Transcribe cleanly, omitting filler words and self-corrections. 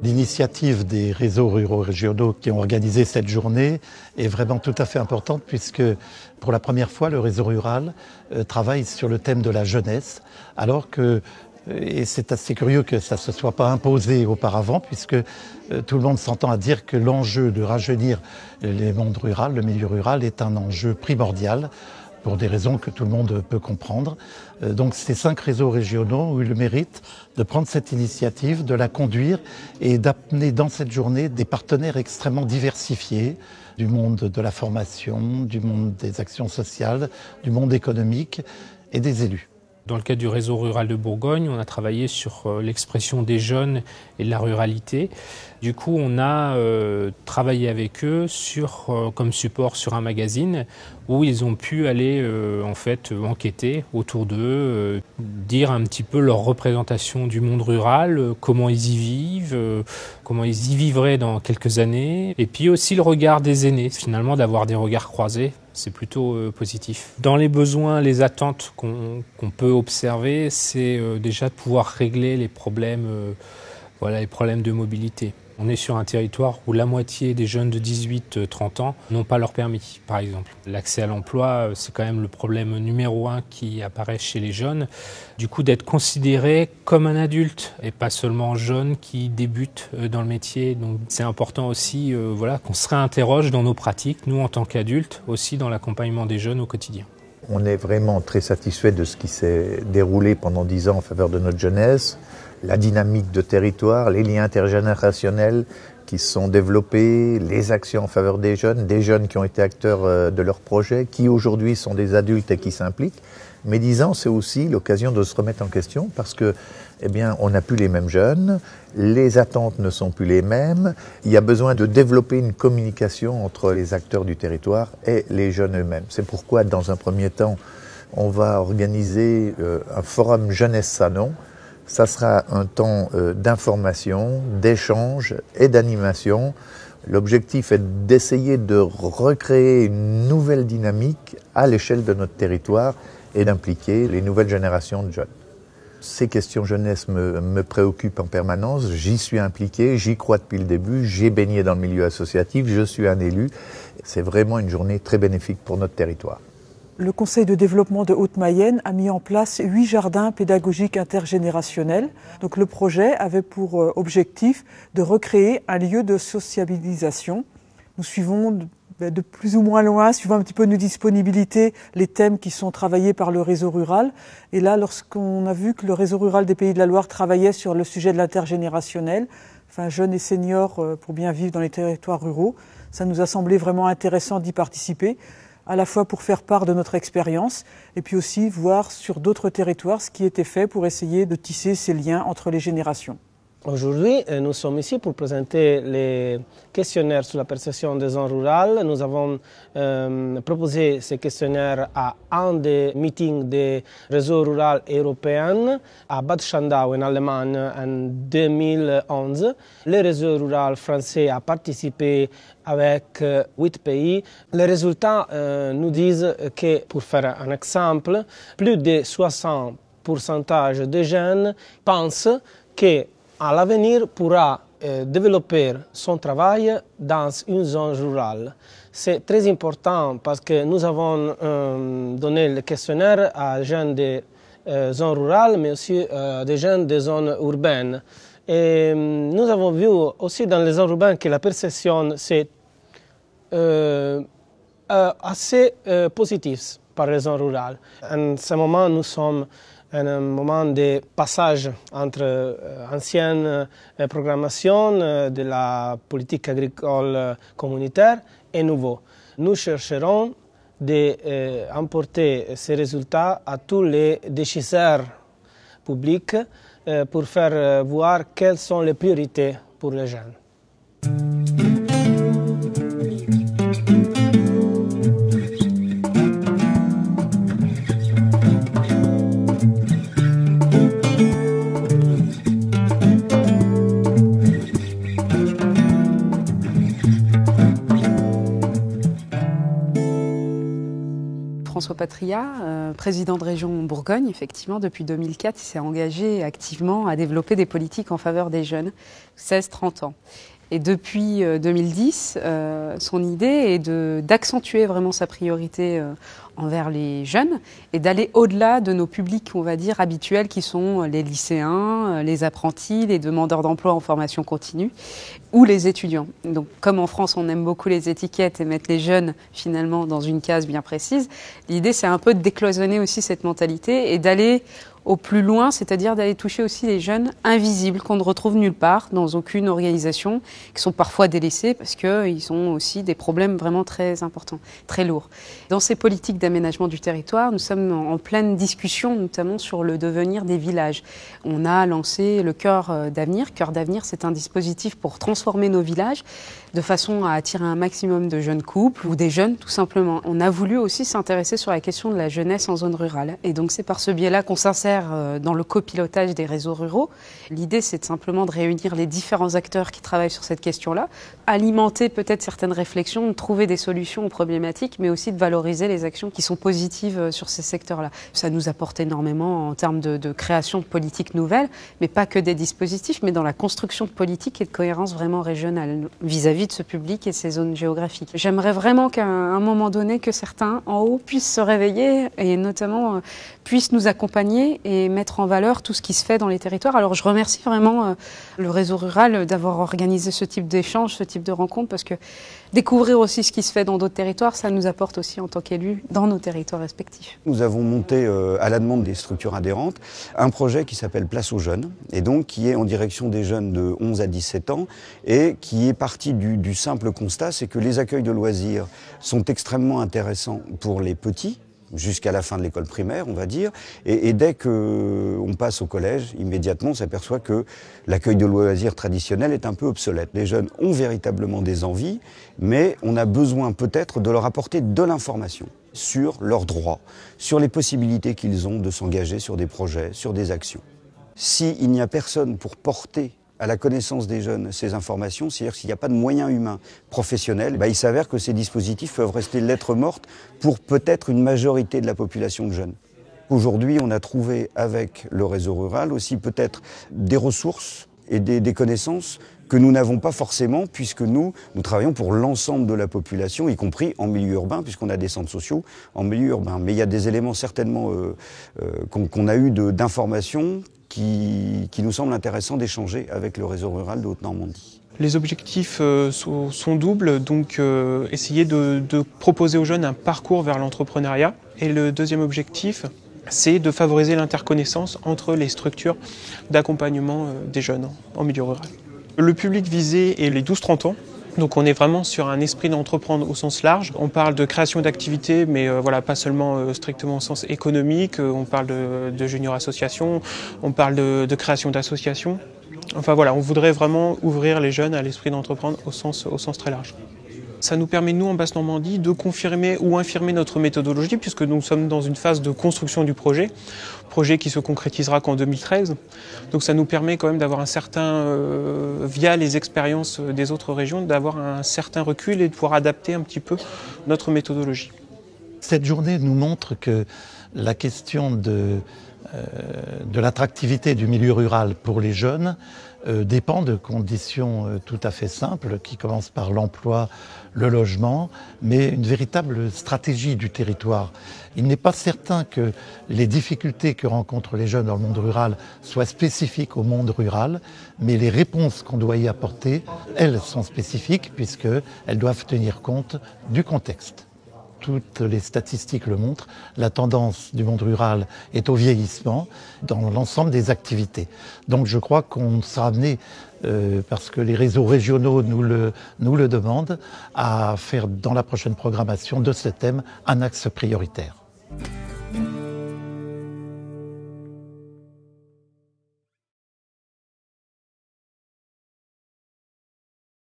L'initiative des réseaux ruraux régionaux qui ont organisé cette journée est vraiment tout à fait importante puisque pour la première fois le réseau rural travaille sur le thème de la jeunesse alors que, et c'est assez curieux que ça ne se soit pas imposé auparavant puisque tout le monde s'entend à dire que l'enjeu de rajeunir les mondes ruraux, le milieu rural est un enjeu primordial pour des raisons que tout le monde peut comprendre. Donc ces 5 réseaux régionaux ont eu le mérite de prendre cette initiative, de la conduire et d'amener dans cette journée des partenaires extrêmement diversifiés du monde de la formation, du monde des actions sociales, du monde économique et des élus. Dans le cadre du réseau rural de Bourgogne, on a travaillé sur l'expression des jeunes et de la ruralité. Du coup, on a travaillé avec eux comme support sur un magazine où ils ont pu aller enquêter autour d'eux, dire un petit peu leur représentation du monde rural, comment ils y vivent, comment ils y vivraient dans quelques années. Et puis aussi le regard des aînés, finalement d'avoir des regards croisés. C'est plutôt positif. Dans les besoins, les attentes qu'on peut observer, c'est déjà de pouvoir régler les problèmes de mobilité. On est sur un territoire où la moitié des jeunes de 18-30 ans n'ont pas leur permis, par exemple. L'accès à l'emploi, c'est quand même le problème numéro 1 qui apparaît chez les jeunes. Du coup, d'être considéré comme un adulte et pas seulement jeune qui débute dans le métier. Donc, c'est important aussi qu'on se réinterroge dans nos pratiques, nous en tant qu'adultes, aussi dans l'accompagnement des jeunes au quotidien. On est vraiment très satisfait de ce qui s'est déroulé pendant 10 ans en faveur de notre jeunesse. La dynamique de territoire, les liens intergénérationnels qui se sont développés, les actions en faveur des jeunes qui ont été acteurs de leurs projets, qui aujourd'hui sont des adultes et qui s'impliquent. Mais 10 ans, c'est aussi l'occasion de se remettre en question parce que, on n'a plus les mêmes jeunes, les attentes ne sont plus les mêmes. Il y a besoin de développer une communication entre les acteurs du territoire et les jeunes eux-mêmes. C'est pourquoi, dans un premier temps, on va organiser un forum Jeunesse Salon. Ça sera un temps d'information, d'échange et d'animation. L'objectif est d'essayer de recréer une nouvelle dynamique à l'échelle de notre territoire et d'impliquer les nouvelles générations de jeunes. Ces questions jeunesse me préoccupent en permanence. J'y suis impliqué, j'y crois depuis le début. J'ai baigné dans le milieu associatif, je suis un élu. C'est vraiment une journée très bénéfique pour notre territoire. Le Conseil de développement de Haute-Mayenne a mis en place 8 jardins pédagogiques intergénérationnels. Donc le projet avait pour objectif de recréer un lieu de sociabilisation. Nous suivons de plus ou moins loin, suivant un petit peu nos disponibilités, les thèmes qui sont travaillés par le réseau rural. Et là, lorsqu'on a vu que le réseau rural des Pays de la Loire travaillait sur le sujet de l'intergénérationnel, jeunes et seniors pour bien vivre dans les territoires ruraux, ça nous a semblé vraiment intéressant d'y participer, à la fois pour faire part de notre expérience et puis aussi voir sur d'autres territoires ce qui était fait pour essayer de tisser ces liens entre les générations. Aujourd'hui, nous sommes ici pour présenter les questionnaires sur la perception des zones rurales. Nous avons proposé ces questionnaires à un des meetings des réseaux ruraux européens à Bad Schandau en Allemagne en 2011. Le réseau rural français a participé avec 8 pays. Les résultats nous disent que, pour faire un exemple, plus de 60% des jeunes pensent que à l'avenir pourra développer son travail dans une zone rurale. C'est très important parce que nous avons donné le questionnaire à des jeunes des zones rurales, mais aussi des jeunes des zones urbaines. Et nous avons vu aussi dans les zones urbaines que la perception c'est assez positive par les zones rurales. En ce moment, nous sommes un moment de passage entre ancienne programmation de la politique agricole communautaire et nouveau. Nous chercherons d'emporter ces résultats à tous les décideurs publics pour faire voir quelles sont les priorités pour les jeunes. François Patria, président de région Bourgogne, effectivement, depuis 2004, il s'est engagé activement à développer des politiques en faveur des jeunes, 16-30 ans. Et depuis 2010, son idée est d'accentuer vraiment sa priorité envers les jeunes et d'aller au-delà de nos publics, on va dire, habituels qui sont les lycéens, les apprentis, les demandeurs d'emploi en formation continue ou les étudiants. Donc, comme en France, on aime beaucoup les étiquettes et mettre les jeunes finalement dans une case bien précise, l'idée c'est un peu de décloisonner aussi cette mentalité et d'aller au plus loin, c'est-à-dire d'aller toucher aussi les jeunes invisibles qu'on ne retrouve nulle part, dans aucune organisation, qui sont parfois délaissés parce qu'ils ont aussi des problèmes vraiment très importants, très lourds. Dans ces politiques d'aménagement du territoire, nous sommes en pleine discussion, notamment sur le devenir des villages. On a lancé le Cœur d'Avenir. Cœur d'Avenir, c'est un dispositif pour transformer nos villages de façon à attirer un maximum de jeunes couples ou des jeunes, tout simplement. On a voulu aussi s'intéresser sur la question de la jeunesse en zone rurale. Et donc, c'est par ce biais-là qu'on s'insère dans le copilotage des réseaux ruraux. L'idée, c'est simplement de réunir les différents acteurs qui travaillent sur cette question-là, alimenter peut-être certaines réflexions, de trouver des solutions aux problématiques, mais aussi de valoriser les actions qui sont positives sur ces secteurs-là. Ça nous apporte énormément en termes de création de politiques nouvelles, mais pas que des dispositifs, mais dans la construction de politiques et de cohérence vraiment régionale vis-à-vis de ce public et ces zones géographiques. J'aimerais vraiment qu'à un moment donné, que certains en haut puissent se réveiller et notamment puissent nous accompagner et mettre en valeur tout ce qui se fait dans les territoires. Alors je remercie vraiment le réseau rural d'avoir organisé ce type d'échange, ce type de rencontre, parce que découvrir aussi ce qui se fait dans d'autres territoires, ça nous apporte aussi en tant qu'élus dans nos territoires respectifs. Nous avons monté, à la demande des structures adhérentes, un projet qui s'appelle Place aux jeunes, et donc qui est en direction des jeunes de 11 à 17 ans, et qui est parti du simple constat, c'est que les accueils de loisirs sont extrêmement intéressants pour les petits, jusqu'à la fin de l'école primaire, on va dire. Et dès qu'on passe au collège, immédiatement, on s'aperçoit que l'accueil de loisirs traditionnel est un peu obsolète. Les jeunes ont véritablement des envies, mais on a besoin peut-être de leur apporter de l'information sur leurs droits, sur les possibilités qu'ils ont de s'engager sur des projets, sur des actions. S'il n'y a personne pour porter à la connaissance des jeunes ces informations, c'est-à-dire s'il n'y a pas de moyens humains professionnels, il s'avère que ces dispositifs peuvent rester lettre morte pour peut-être une majorité de la population de jeunes. Aujourd'hui, on a trouvé avec le réseau rural aussi peut-être des ressources et des connaissances que nous n'avons pas forcément, puisque nous travaillons pour l'ensemble de la population, y compris en milieu urbain, puisqu'on a des centres sociaux en milieu urbain. Mais il y a des éléments certainement qu'on a eu d'informations qui nous semble intéressant d'échanger avec le réseau rural de Haute-Normandie. Les objectifs sont doubles, donc essayer de proposer aux jeunes un parcours vers l'entrepreneuriat. Et le deuxième objectif, c'est de favoriser l'interconnaissance entre les structures d'accompagnement des jeunes en milieu rural. Le public visé est les 12-30 ans. Donc on est vraiment sur un esprit d'entreprendre au sens large. On parle de création d'activités, mais pas seulement strictement au sens économique. On parle de junior association, on parle de création d'associations. Enfin voilà, on voudrait vraiment ouvrir les jeunes à l'esprit d'entreprendre au sens très large. Ça nous permet, nous, en Basse-Normandie, de confirmer ou infirmer notre méthodologie, puisque nous sommes dans une phase de construction du projet qui se concrétisera qu'en 2013. Donc ça nous permet quand même d'avoir un certain, via les expériences des autres régions, d'avoir un certain recul et de pouvoir adapter un petit peu notre méthodologie. Cette journée nous montre que la question de l'attractivité du milieu rural pour les jeunes dépend de conditions tout à fait simples qui commencent par l'emploi, le logement, mais une véritable stratégie du territoire. Il n'est pas certain que les difficultés que rencontrent les jeunes dans le monde rural soient spécifiques au monde rural, mais les réponses qu'on doit y apporter, elles sont spécifiques puisqu'elles doivent tenir compte du contexte. Toutes les statistiques le montrent, la tendance du monde rural est au vieillissement dans l'ensemble des activités. Donc je crois qu'on sera amené, parce que les réseaux régionaux nous le demandent, à faire dans la prochaine programmation de ce thème un axe prioritaire.